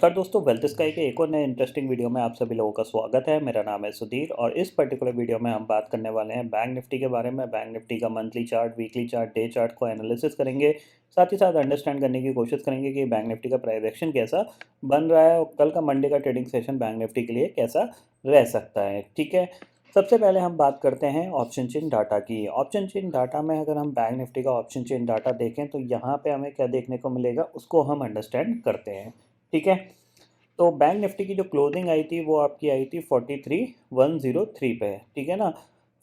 नमस्कार दोस्तों, wealth sky के एक और नए इंटरेस्टिंग वीडियो में आप सभी लोगों का स्वागत है। मेरा नाम है सुधीर और इस पर्टिकुलर वीडियो में हम बात करने वाले हैं बैंक निफ्टी के बारे में। बैंक निफ्टी का monthly chart, weekly chart, day chart को एनालिसिस करेंगे। साथ ही साथ अंडरस्टैंड करने की कोशिश करेंगे कि बैंक निफ्टी का प्राइस एक्शन कैसा बन रहा है और कल का मंडे का ट्रेडिंग सेशन बैंक निफ्टी के लिए कैसा रह सकता है। ठीक है, सबसे पहले हम बात करते हैं ऑप्शन चेन डाटा की। ऑप्शन चेन डाटा में अगर हम बैंक निफ्टी का ऑप्शन चेन डाटा देखें तो यहाँ पे हमें क्या देखने को मिलेगा उसको हम अंडरस्टैंड करते हैं। ठीक है, तो बैंक निफ्टी की जो क्लोजिंग आई थी वो आपकी आई थी 43,103 पे। ठीक है ना,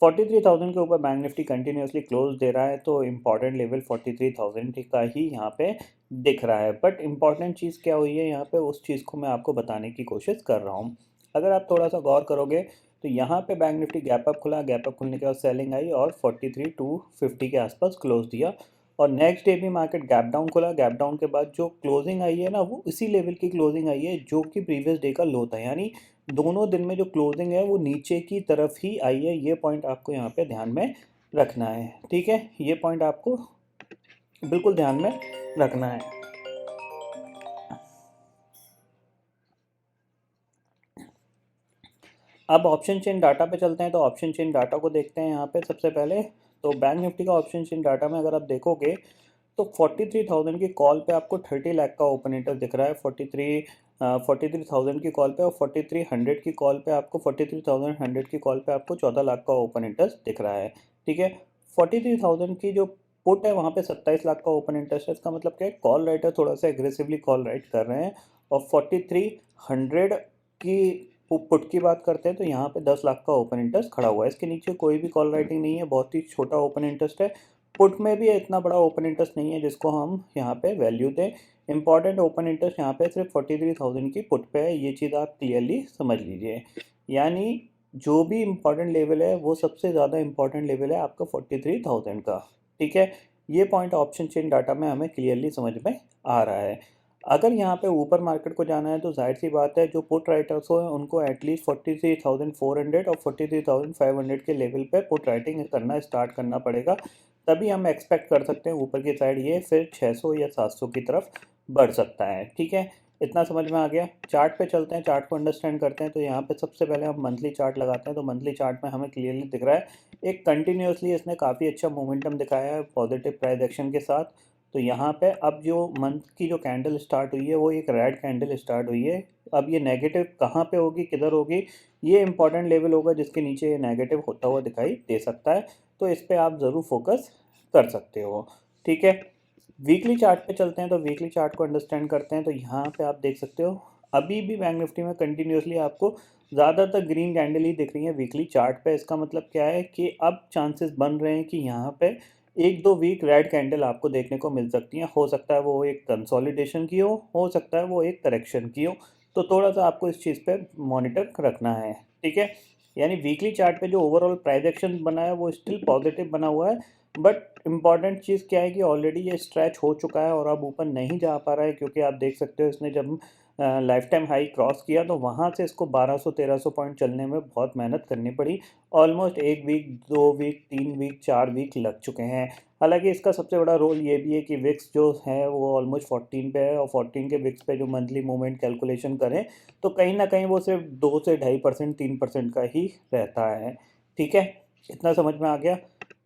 43,000 के ऊपर बैंक निफ्टी कंटिन्यूसली क्लोज दे रहा है, तो इम्पॉर्टेंट लेवल 43,000 का ही यहाँ पे दिख रहा है। बट इम्पॉर्टेंट चीज़ क्या हुई है यहाँ पे, उस चीज़ को मैं आपको बताने की कोशिश कर रहा हूँ। अगर आप थोड़ा सा गौर करोगे तो यहाँ पे बैंक निफ्टी गैप अप खुला, गैप अप खुलने के बाद सेलिंग आई और 43,250 के आसपास क्लोज दिया और नेक्स्ट डे भी मार्केट गैप डाउन खुला। गैप डाउन के बाद जो क्लोजिंग आई है ना, वो इसी लेवल की क्लोजिंग आई है जो कि प्रीवियस डे का लो था। यानी दोनों दिन में जो क्लोजिंग है वो नीचे की तरफ ही आई है। ये पॉइंट आपको यहाँ पे ध्यान में रखना है। ठीक है, ये पॉइंट आपको बिल्कुल ध्यान में रखना है। अब ऑप्शन चेन डाटा पे चलते हैं, तो ऑप्शन चेन डाटा को देखते हैं। यहाँ पे सबसे पहले तो बैंक निफ्टी का ऑप्शन चेन डाटा में अगर आप देखोगे तो 43,000 की कॉल पे आपको 30 लाख का ओपन इंटरेस्ट दिख रहा है। 43,000 की कॉल पे और 4300 की कॉल पे आपको 43,100 की कॉल पे आपको 14 लाख का ओपन इंटरेस्ट दिख रहा है। ठीक है, 43,000 की जो पुट है वहाँ पे 27 लाख का ओपन इंटरेस्ट है। इसका मतलब क्या है, कॉल राइटर थोड़ा सा एग्रेसिवली कॉल राइट कर रहे हैं। और 4300 की पुट की बात करते हैं तो यहाँ पे 10 लाख का ओपन इंटरेस्ट खड़ा हुआ है। इसके नीचे कोई भी कॉल राइटिंग नहीं है, बहुत ही छोटा ओपन इंटरेस्ट है। पुट में भी इतना बड़ा ओपन इंटरेस्ट नहीं है जिसको हम यहाँ पे वैल्यू दें। इंपॉर्टेंट ओपन इंटरेस्ट यहाँ पे सिर्फ 43,000 की पुट पे है, ये चीज़ आप क्लियरली समझ लीजिए। यानी जो भी इम्पॉर्टेंट लेवल है वो सबसे ज़्यादा इम्पॉर्टेंट लेवल है आपका 43,000 का। ठीक है, ये पॉइंट ऑप्शन चेन डाटा में हमें क्लियरली समझ में आ रहा है। अगर यहाँ पे ऊपर मार्केट को जाना है तो जाहिर सी बात है, जो पुट राइटर्स हो उनको एटलीस्ट 43,400 और 43,500 के लेवल पे पुट राइटिंग करना स्टार्ट करना पड़ेगा। तभी हम एक्सपेक्ट कर सकते हैं ऊपर की साइड ये फिर 600 या 700 की तरफ बढ़ सकता है। ठीक है, इतना समझ में आ गया। चार्ट पे चलते हैं, चार्ट को अंडरस्टैंड करते हैं। तो यहाँ पे सबसे पहले हम मंथली चार्ट लगाते हैं। तो मंथली चार्ट में हमें क्लियरली दिख रहा है एक कंटिन्यूसली इसने काफ़ी अच्छा मोमेंटम दिखाया है पॉजिटिव प्राइस एक्शन के साथ। तो यहाँ पे अब जो मंथ की जो कैंडल स्टार्ट हुई है वो एक रेड कैंडल स्टार्ट हुई है। अब ये नेगेटिव कहाँ पे होगी, किधर होगी, ये इंपॉर्टेंट लेवल होगा जिसके नीचे ये नेगेटिव होता हुआ दिखाई दे सकता है। तो इस पर आप ज़रूर फोकस कर सकते हो। ठीक है, वीकली चार्ट पे चलते हैं। तो वीकली चार्ट को अंडरस्टैंड करते हैं। तो यहाँ पे आप देख सकते हो अभी भी बैंक निफ्टी में कंटिन्यूसली आपको ज़्यादातर ग्रीन कैंडल ही दिख रही है वीकली चार्ट पे। इसका मतलब क्या है कि अब चांसेस बन रहे हैं कि यहाँ पे एक दो वीक रेड कैंडल आपको देखने को मिल सकती हैं। हो सकता है वो एक कंसोलिडेशन की हो सकता है वो एक करेक्शन की हो। तो थोड़ा सा आपको इस चीज़ पे मॉनिटर रखना है। ठीक है, यानी वीकली चार्ट पे जो ओवरऑल प्राइस एक्शन बना है वो स्टिल पॉजिटिव बना हुआ है। बट इम्पॉर्टेंट चीज़ क्या है कि ऑलरेडी ये स्ट्रेच हो चुका है और अब ऊपर नहीं जा पा रहा है, क्योंकि आप देख सकते हो इसने जब लाइफ टाइम हाई क्रॉस किया तो वहाँ से इसको 1200-1300 पॉइंट चलने में बहुत मेहनत करनी पड़ी। Almost 1 week, 2 week, 3 week, 4 week लग चुके हैं। हालांकि इसका सबसे बड़ा रोल ये भी है कि विक्स जो है वो ऑलमोस्ट 14 पे है और 14 के विक्स पे जो मंथली मूवमेंट कैलकुलेशन करें तो कहीं ना कहीं वो सिर्फ 2 से 2.5%, 3% का ही रहता है। ठीक है, इतना समझ में आ गया।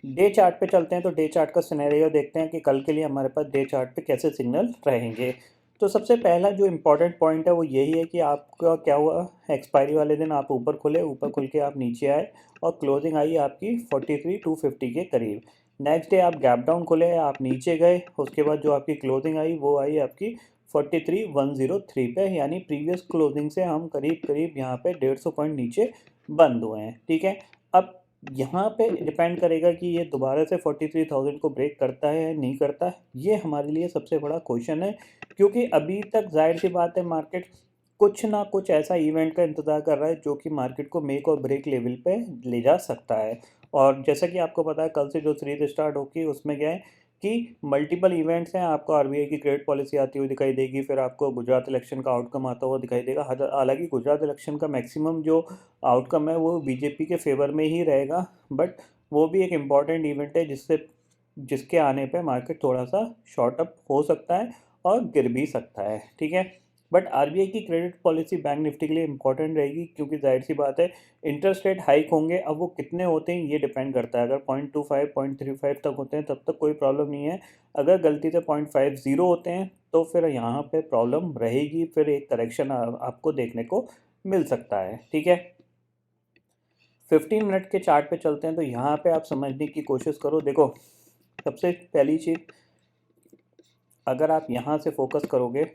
डे चार्ट पे चलते हैं। तो डे चार्ट का सिनेरियो देखते हैं कि कल के लिए हमारे पास डे चार्ट पे कैसे सिग्नल रहेंगे। तो सबसे पहला जो इम्पोर्टेंट पॉइंट है वो यही है कि आपका क्या हुआ, एक्सपायरी वाले दिन आप ऊपर खुले, ऊपर खुल के आप नीचे आए और क्लोजिंग आई आपकी 43,250 के करीब। नेक्स्ट डे आप गैप डाउन खुले, आप नीचे गए, उसके बाद जो आपकी क्लोजिंग आई वो आई आपकी 43,103 पे। यानी प्रीवियस क्लोजिंग से हम करीब करीब यहाँ पे 150 पॉइंट नीचे बंद हुए हैं। ठीक है, अब यहाँ पे डिपेंड करेगा कि ये दोबारा से 43,000 को ब्रेक करता है या नहीं करता है। ये हमारे लिए सबसे बड़ा क्वेश्चन है, क्योंकि अभी तक जाहिर सी बात है मार्केट कुछ ना कुछ ऐसा इवेंट का इंतज़ार कर रहा है जो कि मार्केट को मेक और ब्रेक लेवल पे ले जा सकता है। और जैसा कि आपको पता है कल से जो सीरीज स्टार्ट होगी उसमें क्या है कि मल्टीपल इवेंट्स हैं। आपको आरबीआई की क्रेडिट पॉलिसी आती हुई दिखाई देगी, फिर आपको गुजरात इलेक्शन का आउटकम आता हुआ दिखाई देगा। हालांकि गुजरात इलेक्शन का मैक्सिमम जो आउटकम है वो बीजेपी के फेवर में ही रहेगा, बट वो भी एक इम्पॉर्टेंट इवेंट है जिसके आने पे मार्केट थोड़ा सा शॉर्ट अप हो सकता है और गिर भी सकता है। ठीक है, बट आरबीआई की क्रेडिट पॉलिसी बैंक निफ्टी के लिए इंपॉर्टेंट रहेगी, क्योंकि जाहिर सी बात है इंटरेस्ट रेट हाइक होंगे। अब वो कितने होते हैं ये डिपेंड करता है। अगर 0.25 0.35 तक होते हैं तब तक कोई प्रॉब्लम नहीं है। अगर गलती से 0.50 होते हैं तो फिर यहाँ पे प्रॉब्लम रहेगी, फिर एक करेक्शन आपको देखने को मिल सकता है। ठीक है, 15 मिनट के चार्ट पे चलते हैं। तो यहाँ पे आप समझने की कोशिश करो। देखो, सबसे पहली चीज़, अगर आप यहाँ से फोकस करोगे,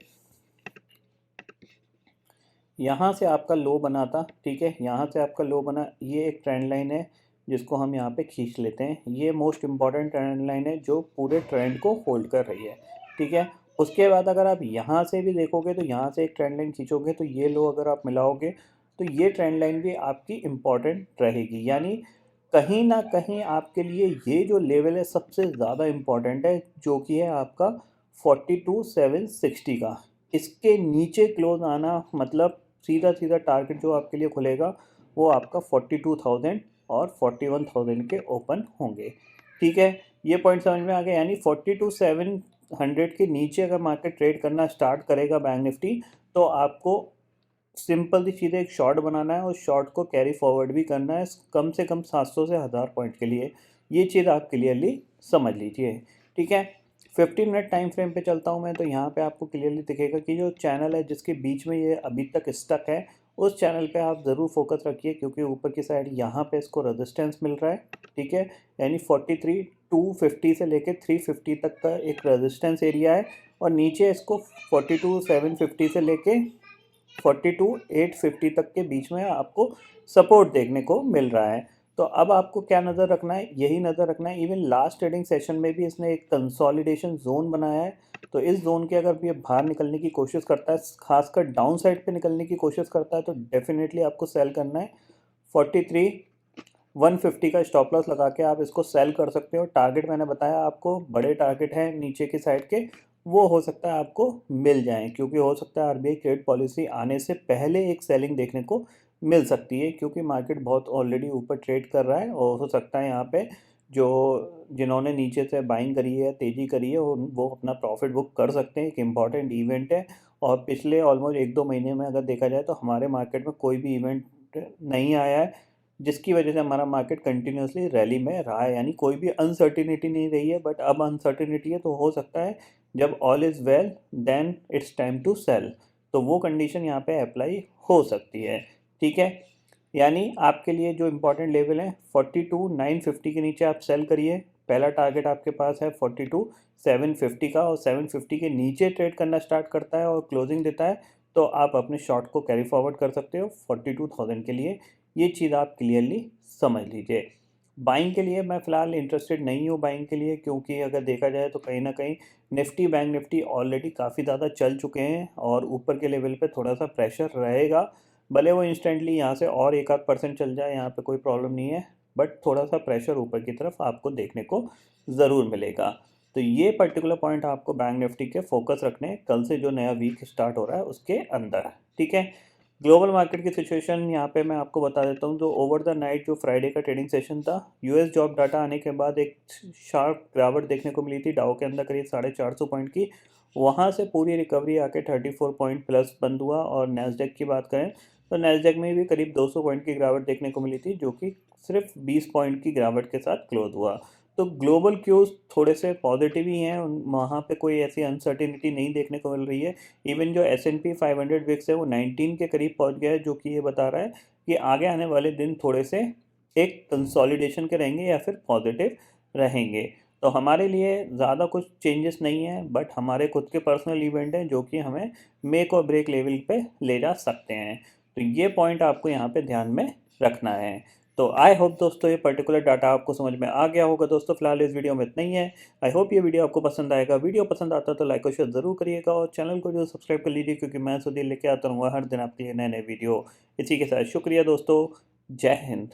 यहाँ से आपका लो बना था, ठीक है, यहाँ से आपका लो बना, ये एक ट्रेंड लाइन है जिसको हम यहाँ पे खींच लेते हैं। ये मोस्ट इम्पॉर्टेंट ट्रेंड लाइन है जो पूरे ट्रेंड को होल्ड कर रही है। ठीक है, उसके बाद अगर आप यहाँ से भी देखोगे तो यहाँ से एक ट्रेंड लाइन खींचोगे तो ये लो अगर आप मिलाओगे तो ये ट्रेंड लाइन भी आपकी इम्पॉर्टेंट रहेगी। यानी कहीं ना कहीं आपके लिए ये जो लेवल है सबसे ज़्यादा इम्पॉर्टेंट है, जो कि है आपका 42,760 का। इसके नीचे क्लोज आना मतलब सीधा सीधा टारगेट जो आपके लिए खुलेगा वो आपका 42,000 और 41,000 के ओपन होंगे। ठीक है, ये पॉइंट समझ में आ गया। यानी 42,700 के नीचे अगर मार्केट ट्रेड करना स्टार्ट करेगा बैंक निफ्टी, तो आपको सिंपल सी चीज़, एक शॉर्ट बनाना है और शॉर्ट को कैरी फॉरवर्ड भी करना है कम से कम 700 से 1000 पॉइंट के लिए। ये चीज़ आप क्लियरली समझ लीजिए। ठीक है, 15 मिनट टाइम फ्रेम पे चलता हूँ मैं। तो यहाँ पे आपको क्लियरली दिखेगा कि जो चैनल है जिसके बीच में ये अभी तक स्टक है, उस चैनल पे आप ज़रूर फोकस रखिए, क्योंकि ऊपर की साइड यहाँ पे इसको रेजिस्टेंस मिल रहा है। ठीक है, यानी 43,250 से लेके 350 तक का एक रेजिस्टेंस एरिया है, और नीचे इसको 42,750 से लेके 42,850 तक के बीच में आपको सपोर्ट देखने को मिल रहा है। तो अब आपको क्या नज़र रखना है, यही नज़र रखना है। इवन लास्ट ट्रेडिंग सेशन में भी इसने एक कंसोलिडेशन जोन बनाया है। तो इस जोन के अगर ये बाहर निकलने की कोशिश करता है, खासकर डाउन साइड पे निकलने की कोशिश करता है, तो डेफिनेटली आपको सेल करना है। 43,150 का स्टॉप लॉस लगा के आप इसको सेल कर सकते हो। टारगेट मैंने बताया आपको, बड़े टारगेट हैं नीचे की साइड के, वो हो सकता है आपको मिल जाएं, क्योंकि हो सकता है आरबीआई क्रेडिट पॉलिसी आने से पहले एक सेलिंग देखने को मिल सकती है, क्योंकि मार्केट बहुत ऑलरेडी ऊपर ट्रेड कर रहा है। और हो सकता है यहाँ पे जो जिन्होंने नीचे से बाइंग करी है, तेज़ी करी है, वो अपना प्रॉफिट बुक कर सकते हैं। एक इम्पॉर्टेंट इवेंट है, और पिछले ऑलमोस्ट 1-2 महीने में अगर देखा जाए तो हमारे मार्केट में कोई भी इवेंट नहीं आया है जिसकी वजह से हमारा मार्केट कंटिन्यूसली रैली में रहा है। यानी कोई भी अनसर्टिनिटी नहीं रही है, बट अब अनसर्टिनिटी है। तो हो सकता है जब all is well then it's time to sell, तो वो कंडीशन यहाँ पे अप्लाई हो सकती है। ठीक है, यानी आपके लिए जो इम्पोर्टेंट लेवल है 42,950 के नीचे आप सेल करिए। पहला टारगेट आपके पास है 42,750 का, और 750 के नीचे ट्रेड करना स्टार्ट करता है और क्लोजिंग देता है तो आप अपने शॉर्ट को कैरी फॉरवर्ड कर सकते हो 42,000 के लिए। ये चीज़ आप क्लियरली समझ लीजिए। बाइंग के लिए मैं फ़िलहाल इंटरेस्टेड नहीं हूँ बाइंग के लिए, क्योंकि अगर देखा जाए तो कहीं ना कहीं निफ्टी बैंक निफ्टी ऑलरेडी काफ़ी ज़्यादा चल चुके हैं, और ऊपर के लेवल पे थोड़ा सा प्रेशर रहेगा। भले वो इंस्टेंटली यहाँ से और 1-8% चल जाए, यहाँ पे कोई प्रॉब्लम नहीं है, बट थोड़ा सा प्रेशर ऊपर की तरफ आपको देखने को ज़रूर मिलेगा। तो ये पर्टिकुलर पॉइंट आपको बैंक निफ्टी के फोकस रखने हैं, कल से जो नया वीक स्टार्ट हो रहा है उसके अंदर। ठीक है, ग्लोबल मार्केट की सिचुएशन यहाँ पे मैं आपको बता देता हूँ। जो ओवर द नाइट जो फ्राइडे का ट्रेडिंग सेशन था, यूएस जॉब डाटा आने के बाद एक शार्प गिरावट देखने को मिली थी डाउ के अंदर करीब 450 पॉइंट की। वहाँ से पूरी रिकवरी आके 34 पॉइंट प्लस बंद हुआ। और नैस्डैक की बात करें तो नैस्डैक में भी करीब 200 पॉइंट की गिरावट देखने को मिली थी, जो कि सिर्फ 20 पॉइंट की गिरावट के साथ क्लोज हुआ। तो ग्लोबल क्यूज थोड़े से पॉजिटिव ही हैं, वहाँ पे कोई ऐसी अनसर्टिनिटी नहीं देखने को मिल रही है। इवन जो S&P 500 विक्स है वो 19 के करीब पहुँच गया है, जो कि ये बता रहा है कि आगे आने वाले दिन थोड़े से एक कंसोलिडेशन के रहेंगे या फिर पॉजिटिव रहेंगे। तो हमारे लिए ज़्यादा कुछ चेंजेस नहीं है, बट हमारे खुद के पर्सनल इवेंट हैं जो कि हमें मेक और ब्रेक लेवल पे ले जा सकते हैं। तो ये पॉइंट आपको यहाँ पे ध्यान में रखना है। तो आई होप दोस्तों ये पर्टिकुलर डाटा आपको समझ में आ गया होगा। दोस्तों फिलहाल इस वीडियो में इतना ही है। आई होप ये वीडियो आपको पसंद आएगा। वीडियो पसंद आता तो लाइक और शेयर ज़रूर करिएगा, और चैनल को जो सब्सक्राइब कर लीजिए, क्योंकि मैं सुधीर लेके आता रहूँगा हर दिन आपके लिए नए नए वीडियो। इसी के साथ शुक्रिया दोस्तों, जय हिंद।